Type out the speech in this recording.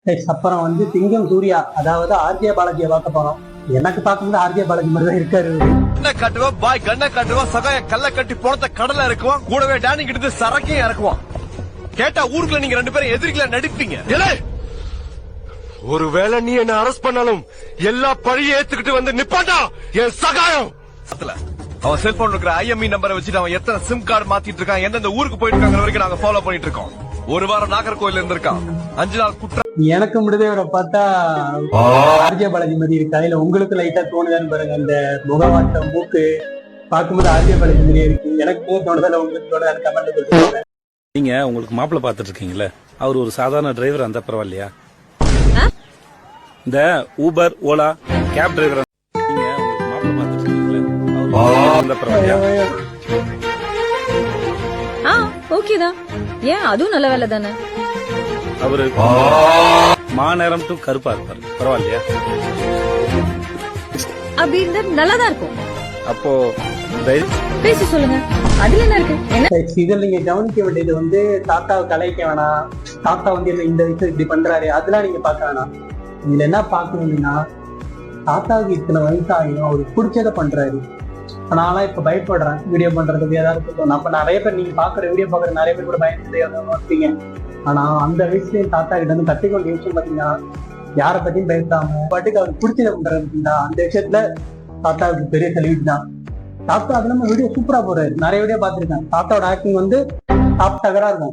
அப்புறம் வந்து சிங்கம் சூர்யா, அதாவது ஆர்ஜே பாலாஜியை பார்க்க போறோம். எனக்கு பார்க்கும்போது ஆர்ஜே பாலாஜி மாதிரி தான் இருக்காரு. கண்ணை காட்டுவான், பாய் கண்ணை காட்டுவான், சகாய கல்ல கட்டி போனத கடலை இறக்குவான், கூடவே டேனி கிட்ட சரக்கையும் இறக்குவான். கேட்டா ஊருக்குள்ள நீங்க 2 பேரும் எதிரிகளா நடிப்பீங்க. ஒருவேளை நீ என்ன அரெஸ்ட் பண்ணாலும் எல்லா பழியை ஏத்துக்கிட்டு வந்து நிப்பாட்டா என் சகாயம். அவன் செல்போன் இருக்கிற IME நம்பரை வச்சுட்டு அவன் எத்தனை சிம் கார்டு மாத்திட்டு இருக்கான், எந்தெந்த ஊருக்கு போயிட்டு இருக்காங்க வரைக்கும் நாங்க ஃபாலோ பண்ணிட்டு இருக்கோம். ஒரு வாரம் நாகர்கோயில் இருந்திருக்கான், 5 நாள் குற்றம். எனக்கு முடிதே அவரை பார்த்தா ஆர்ஜே பாலாஜி மாதிரி இருக்கு. அதுல உங்களுக்கு லைட்டா தோணுதான்னு பாருங்க. அந்த முகவாட்டம், மூக்கு பார்க்கும்போது ஆர்ஜே பாலாஜி மாதிரியே இருக்கு. எனக்கு தோணுதல உங்களுக்கு தோணுதான்னு கமெண்ட் கொடுத்துருவாங்க. நீங்க உங்களுக்கு மாப்பிள்ள பாத்துட்டு இருக்கீங்கல்ல, அவர் ஒரு சாதாரண டிரைவர் அந்த பரவாயில்லையா? இந்த ஊபர், ஓலா, கேப் டிரைவர் நீங்க உங்களுக்கு மாப்பிள்ள பாத்துட்டு இருக்கீங்கல்ல, அவர் அந்த பரவாயில்லையா? ஓகேதான். ஏன் அதுவும் நல்ல வேலை தானே. அவரு மாநேரம் டு கருப்பா இருப்பாரு, பரவாயில்லையா? அப்படி இருந்தா நல்லாதான் இருக்கும். அப்போ பேசி சொல்லுங்க, அதுல என்ன இருக்கு? என்ன இதுல நீங்க கவனிக்க வேண்டியது வந்து தாத்தாவை கலாய்க்க வேணாம். தாத்தா வந்து இந்த விஷயம் இப்படி பண்றாரு அதெல்லாம் நீங்க பார்க்க வேணாம். இதுல என்ன பார்க்கணும்னா, தாத்தாவுக்கு இத்தனை வயசாகியும் அவருக்கு பிடிச்சதை பண்றாரு. நான்லாம் இப்ப பயப்படுறேன் வீடியோ பண்றதுக்கு. ஏதாவது நம்ம நிறைய பேர் நீங்க பாக்குற வீடியோ பாக்குற நிறைய பேர் கூட பயந்துட்டே. ஆனா அந்த வயசுலயும் தாத்தா கிட்ட வந்து கத்திக்கொண்ட விஷயம் பாத்தீங்கன்னா, யாரை பத்தியும் பயப்படாம பாட்டுக்கு அவருக்கு பிடிச்சதை பண்றாரு. அந்த விஷயத்துல தாத்தாவுக்கு பெரிய செலிபிரிட்டி தான். தாத்தா அது நம்ம வீடியோ சூப்பரா போறாரு. நிறைய வீடியோ பாத்துருக்கேன். தாத்தாவோட ஆக்டிங் வந்து டாப் டகரா இருக்கும்.